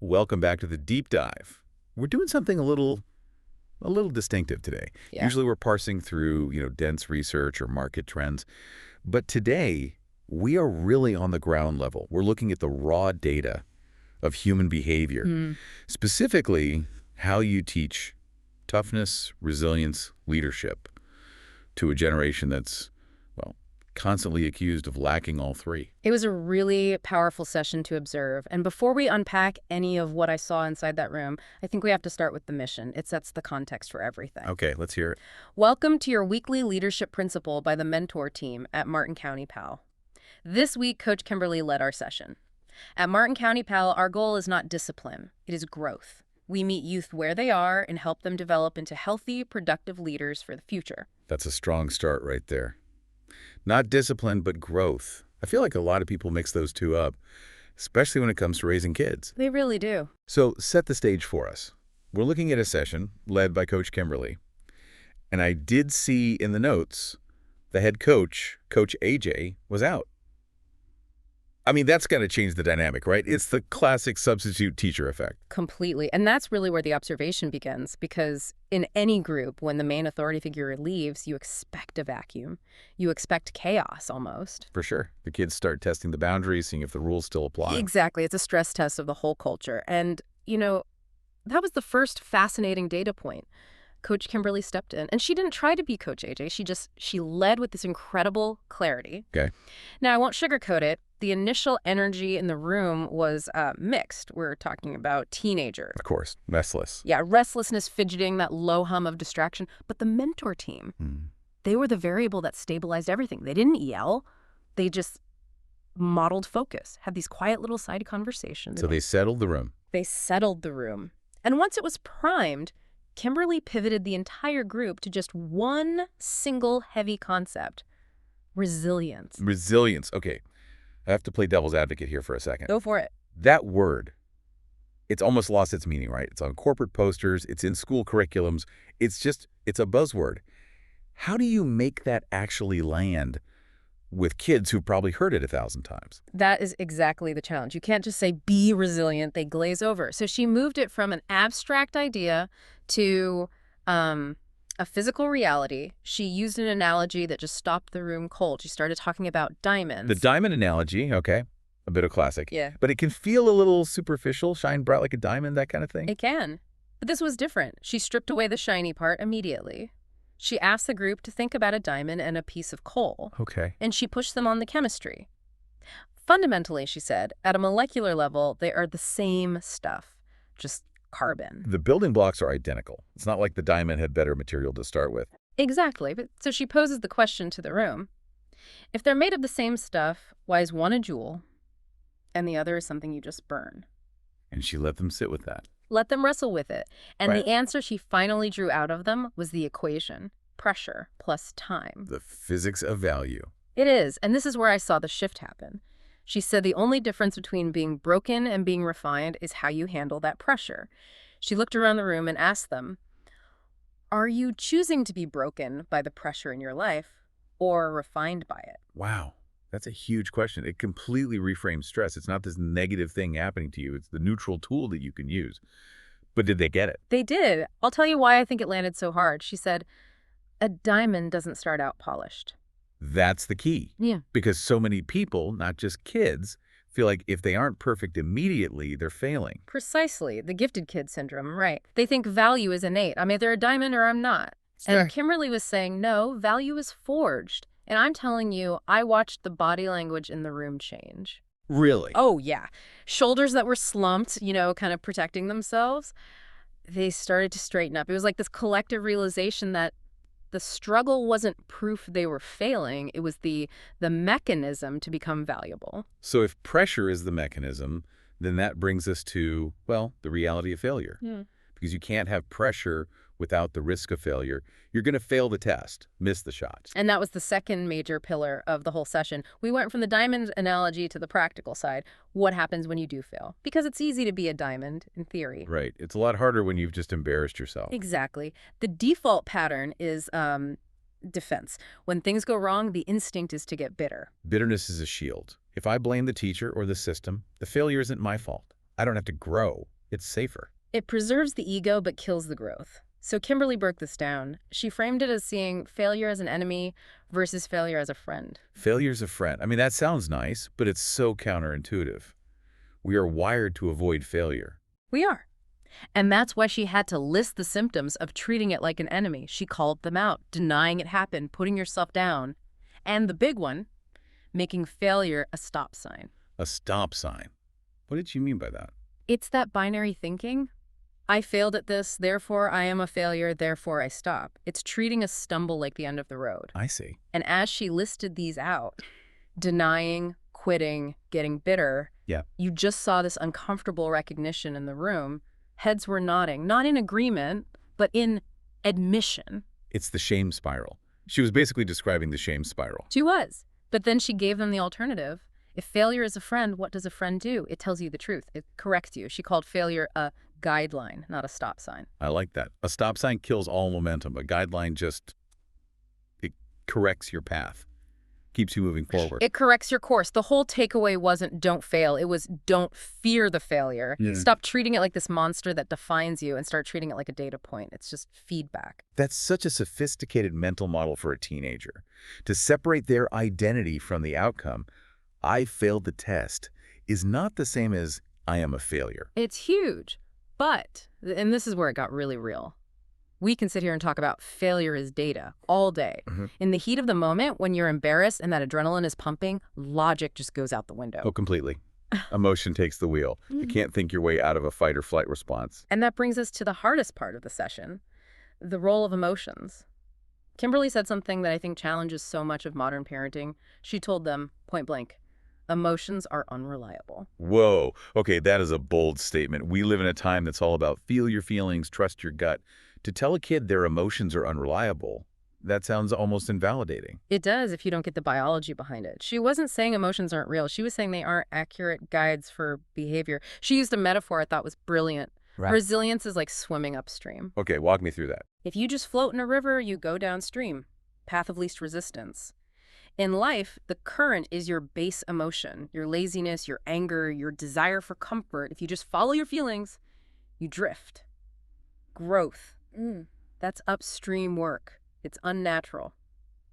welcome back to the deep dive. We're doing something a little distinctive today. Yeah. Usually we're parsing through, dense research or market trends. But today, we are really on the ground level. We're looking at the raw data of human behavior, specifically how you teach toughness, resilience, leadership to a generation that's, well, constantly accused of lacking all three. It was a really powerful session to observe. And before we unpack any of what I saw inside that room, I think we have to start with the mission. It sets the context for everything. Okay, let's hear it. Welcome to your weekly leadership principle by the Mentor team at Martin County PAL. This week, Coach Kimberly led our session. At Martin County PAL, our goal is not discipline, it is growth. We meet youth where they are and help them develop into healthy, productive leaders for the future. That's a strong start right there. Not discipline, but growth. I feel like a lot of people mix those two up, especially when it comes to raising kids. They really do. So set the stage for us. We're looking at a session led by Coach Kimberly. And I did see in the notes the head coach, Coach AJ, was out. I mean, that's got to change the dynamic, right? It's the classic substitute teacher effect. Completely. And that's really where the observation begins, because in any group, when the main authority figure leaves, you expect a vacuum. You expect chaos, almost. For sure. The kids start testing the boundaries, seeing if the rules still apply. Exactly. It's a stress test of the whole culture. And, that was the first fascinating data point. Coach Kimberly stepped in, and she didn't try to be Coach AJ. She led with this incredible clarity. Okay. Now, I won't sugarcoat it. The initial energy in the room was mixed. We're talking about teenagers. Of course. Restless. Yeah, restlessness, fidgeting, that low hum of distraction. But the mentor team, they were the variable that stabilized everything. They didn't yell. They just modeled focus, had these quiet little side conversations. So they settled the room. They settled the room. And once it was primed, Kimberly pivoted the entire group to just one single heavy concept: resilience. Resilience. Okay. I have to play devil's advocate here for a second. Go for it. That word, it's almost lost its meaning, right? It's on corporate posters. It's in school curriculums. It's a buzzword. How do you make that actually land with kids who've probably heard it 1,000 times? That is exactly the challenge. You can't just say, be resilient. They glaze over. So she moved it from an abstract idea to a physical reality. She used an analogy that just stopped the room cold. She started talking about diamonds. The diamond analogy, okay, a bit of classic. Yeah. But it can feel a little superficial, shine bright like a diamond, that kind of thing. It can. But this was different. She stripped away the shiny part immediately. She asked the group to think about a diamond and a piece of coal. Okay. And she pushed them on the chemistry. Fundamentally, she said, at a molecular level, they are the same stuff, just carbon. The building blocks are identical. It's not like the diamond had better material to start with. Exactly. But so she poses the question to the room. If they're made of the same stuff, why is one a jewel and the other is something you just burn? And she let them sit with that. Let them wrestle with it. And Right. the answer she finally drew out of them was the equation: pressure plus time. The physics of value. It is. And this is where I saw the shift happen. She said the only difference between being broken and being refined is how you handle that pressure. She looked around the room and asked them, are you choosing to be broken by the pressure in your life or refined by it? Wow. That's a huge question. It completely reframes stress. It's not this negative thing happening to you. It's the neutral tool that you can use. But did they get it? They did. I'll tell you why I think it landed so hard. She said, a diamond doesn't start out polished. That's the key. Yeah. Because so many people, not just kids, feel like if they aren't perfect immediately, they're failing. Precisely. The gifted kid syndrome, right. They think value is innate. I'm either a diamond or I'm not. Sure. And Kimberly was saying, no, value is forged. And I'm telling you, I watched the body language in the room change. Really? Oh, yeah. Shoulders that were slumped, kind of protecting themselves, they started to straighten up. It was like this collective realization that the struggle wasn't proof they were failing. It was the mechanism to become valuable. So if pressure is the mechanism, then that brings us to, well, the reality of failure. Yeah. Because you can't have pressure without the risk of failure. You're going to fail the test, miss the shot. And that was the second major pillar of the whole session. We went from the diamond analogy to the practical side. What happens when you do fail? Because it's easy to be a diamond, in theory. Right. It's a lot harder when you've just embarrassed yourself. Exactly. The default pattern is defense. When things go wrong, the instinct is to get bitter. Bitterness is a shield. If I blame the teacher or the system, the failure isn't my fault. I don't have to grow. It's safer. It preserves the ego but kills the growth. So Kimberly broke this down. She framed it as seeing failure as an enemy versus failure as a friend. Failure's a friend. I mean, that sounds nice, but it's so counterintuitive. We are wired to avoid failure. We are. And that's why she had to list the symptoms of treating it like an enemy. She called them out, denying it happened, putting yourself down. And the big one, making failure a stop sign. A stop sign. What did you mean by that? It's that binary thinking. I failed at this, therefore I am a failure, therefore I stop. It's treating a stumble like the end of the road. I see. And as she listed these out, denying, quitting, getting bitter, you just saw this uncomfortable recognition in the room. Heads were nodding, not in agreement, but in admission. It's the shame spiral. She was basically describing the shame spiral. She was. But then she gave them the alternative. If failure is a friend, what does a friend do? It tells you the truth. It corrects you. She called failure a guideline, not a stop sign. I like that. A stop sign kills all momentum. A guideline just, it corrects your path, keeps you moving forward. It corrects your course. The whole takeaway wasn't don't fail. It was don't fear the failure. Stop treating it like this monster that defines you and start treating it like a data point. It's just feedback. That's such a sophisticated mental model for a teenager. To separate their identity from the outcome, I failed the test, is not the same as I am a failure. It's huge. But, and this is where it got really real, we can sit here and talk about failure as data all day. In the heat of the moment, when you're embarrassed and that adrenaline is pumping, logic just goes out the window. Oh, completely. Emotion takes the wheel. You can't think your way out of a fight or flight response. And that brings us to the hardest part of the session, the role of emotions. Kimberly said something that I think challenges so much of modern parenting. She told them, point blank, emotions are unreliable. Whoa. Okay, that is a bold statement. We live in a time that's all about feel your feelings, trust your gut. To tell a kid their emotions are unreliable, that sounds almost invalidating. It does if you don't get the biology behind it. She wasn't saying emotions aren't real. She was saying they aren't accurate guides for behavior. She used a metaphor I thought was brilliant. Right. Resilience is like swimming upstream. Okay, walk me through that. If you just float in a river, you go downstream. Path of least resistance. In life, the current is your base emotion, your laziness, your anger, your desire for comfort. If you just follow your feelings, you drift. Growth. That's upstream work. It's unnatural.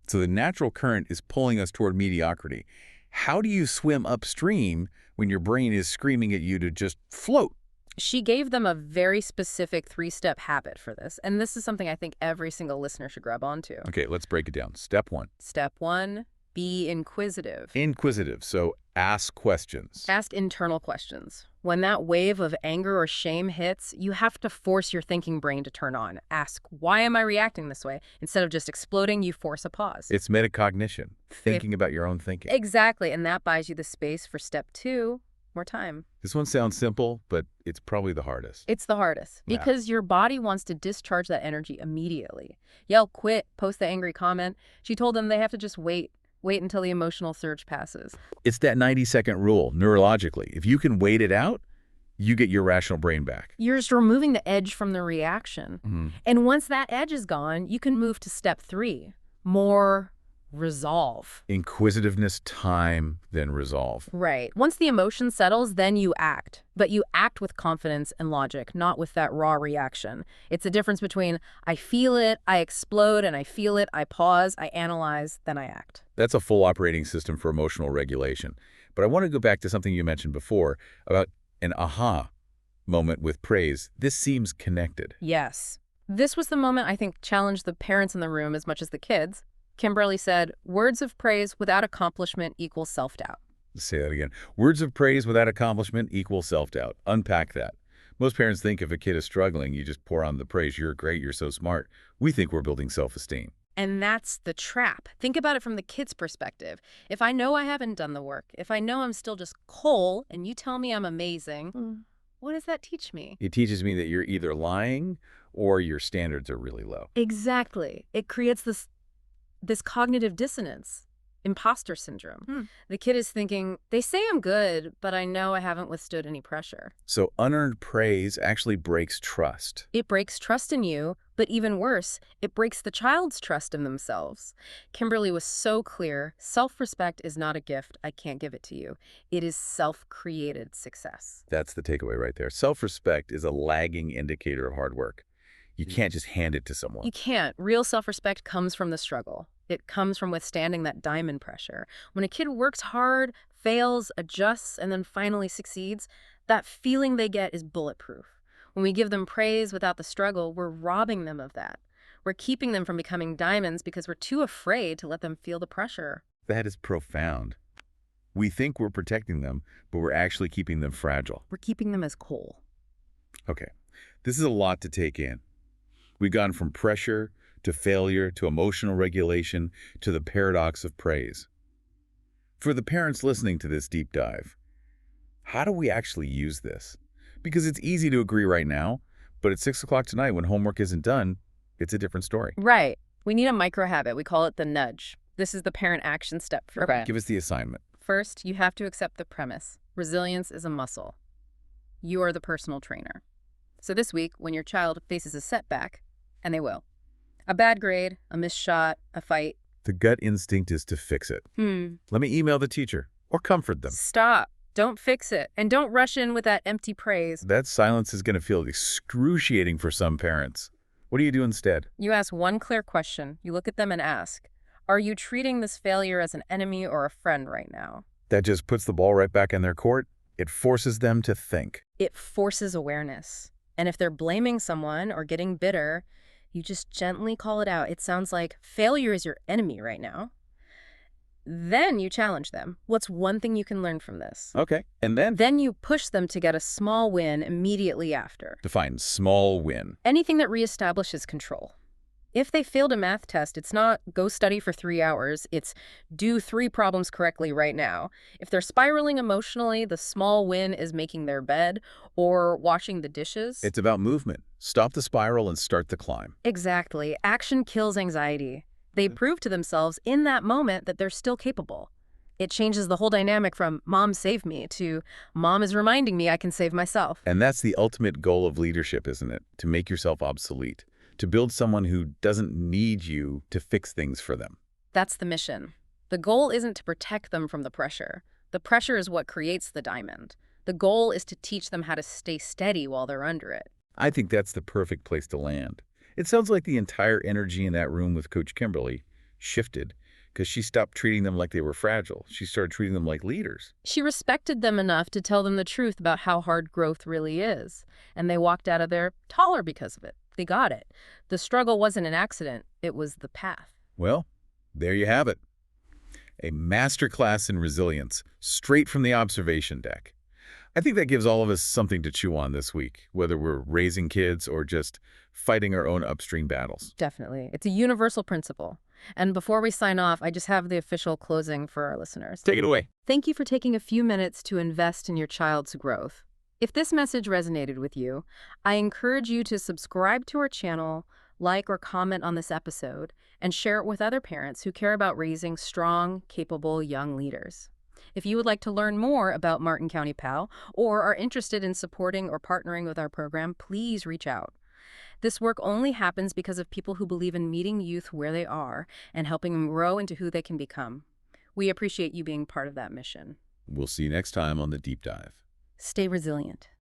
So the natural current is pulling us toward mediocrity. How do you swim upstream when your brain is screaming at you to just float? She gave them a very specific 3-step habit for this, and this is something I think every single listener should grab onto. Okay, let's break it down. Step 1. Step 1, be inquisitive. Inquisitive, so ask questions. Ask internal questions. When that wave of anger or shame hits, you have to force your thinking brain to turn on. Ask, why am I reacting this way? Instead of just exploding, you force a pause. It's metacognition, thinking about your own thinking. Exactly, and that buys you the space for step 2, more time. This one sounds simple, but it's probably the hardest. It's the hardest because your body wants to discharge that energy immediately. Yell, quit, post the angry comment. She told them they have to just wait until the emotional surge passes. It's that 90-second rule, neurologically. If you can wait it out, you get your rational brain back. You're just removing the edge from the reaction. And once that edge is gone, you can move to step 3, more resolve. Inquisitiveness, time, then resolve. Right. Once the emotion settles, then you act. But you act with confidence and logic, not with that raw reaction. It's a difference between I feel it, I explode, and I feel it, I pause, I analyze, then I act. That's a full operating system for emotional regulation. But I want to go back to something you mentioned before about an aha moment with praise. This seems connected. Yes. This was the moment I think challenged the parents in the room as much as the kids. Kimberly said, words of praise without accomplishment equals self-doubt. Say that again. Words of praise without accomplishment equals self-doubt. Unpack that. Most parents think if a kid is struggling, you just pour on the praise. You're great. You're so smart. We think we're building self-esteem. And that's the trap. Think about it from the kid's perspective. If I know I haven't done the work, if I know I'm still just coal and you tell me I'm amazing, what does that teach me? It teaches me that you're either lying or your standards are really low. Exactly. It creates this cognitive dissonance. imposter syndrome. The kid is thinking, they say I'm good, but I know I haven't withstood any pressure. So unearned praise actually breaks trust. It breaks trust in you, but even worse, it breaks the child's trust in themselves. Kimberly was so clear, self-respect is not a gift, I can't give it to you. It is self-created success. That's the takeaway right there. Self-respect is a lagging indicator of hard work. You can't just hand it to someone. You can't. Real self-respect comes from the struggle. It comes from withstanding that diamond pressure. When a kid works hard, fails, adjusts, and then finally succeeds, that feeling they get is bulletproof. When we give them praise without the struggle, we're robbing them of that. We're keeping them from becoming diamonds because we're too afraid to let them feel the pressure. That is profound. We think we're protecting them, but we're actually keeping them fragile. We're keeping them as coal. Okay, this is a lot to take in. We've gone from pressure to failure to emotional regulation to the paradox of praise. For the parents listening to this deep dive, how do we actually use this? Because it's easy to agree right now, but at 6 o'clock tonight when homework isn't done, it's a different story. Right. We need a micro habit. We call it the nudge. This is the parent action step for Give us the assignment. First, you have to accept the premise. Resilience is a muscle. You are the personal trainer. So this week, when your child faces a setback, and they will, a bad grade, a missed shot, a fight. The gut instinct is to fix it. Let me email the teacher or comfort them. Stop. Don't fix it. And don't rush in with that empty praise. That silence is going to feel excruciating for some parents. What do you do instead? You ask one clear question. You look at them and ask, are you treating this failure as an enemy or a friend right now? That just puts the ball right back in their court. It forces them to think. It forces awareness. And if they're blaming someone or getting bitter, you just gently call it out. It sounds like failure is your enemy right now. Then you challenge them. What's one thing you can learn from this? Okay, and then? Then you push them to get a small win immediately after. Define small win. Anything that reestablishes control. If they failed a math test, it's not go study for 3 hours. It's do 3 problems correctly right now. If they're spiraling emotionally, the small win is making their bed or washing the dishes. It's about movement. Stop the spiral and start the climb. Exactly. Action kills anxiety. They prove to themselves in that moment that they're still capable. It changes the whole dynamic from mom saved me to mom is reminding me I can save myself. And that's the ultimate goal of leadership, isn't it? To make yourself obsolete. To build someone who doesn't need you to fix things for them. That's the mission. The goal isn't to protect them from the pressure. The pressure is what creates the diamond. The goal is to teach them how to stay steady while they're under it. I think that's the perfect place to land. It sounds like the entire energy in that room with Coach Kimberly shifted because she stopped treating them like they were fragile. She started treating them like leaders. She respected them enough to tell them the truth about how hard growth really is. And they walked out of there taller because of it. They got it. The struggle wasn't an accident. It was the path. Well, there you have it. A masterclass in resilience, straight from the observation deck. I think that gives all of us something to chew on this week, whether we're raising kids or just fighting our own upstream battles. Definitely. It's a universal principle. And before we sign off, I just have the official closing for our listeners. Take it away. Thank you for taking a few minutes to invest in your child's growth. If this message resonated with you, I encourage you to subscribe to our channel, like or comment on this episode, and share it with other parents who care about raising strong, capable young leaders. If you would like to learn more about Martin County PAL or are interested in supporting or partnering with our program, please reach out. This work only happens because of people who believe in meeting youth where they are and helping them grow into who they can become. We appreciate you being part of that mission. We'll see you next time on The Deep Dive. Stay resilient.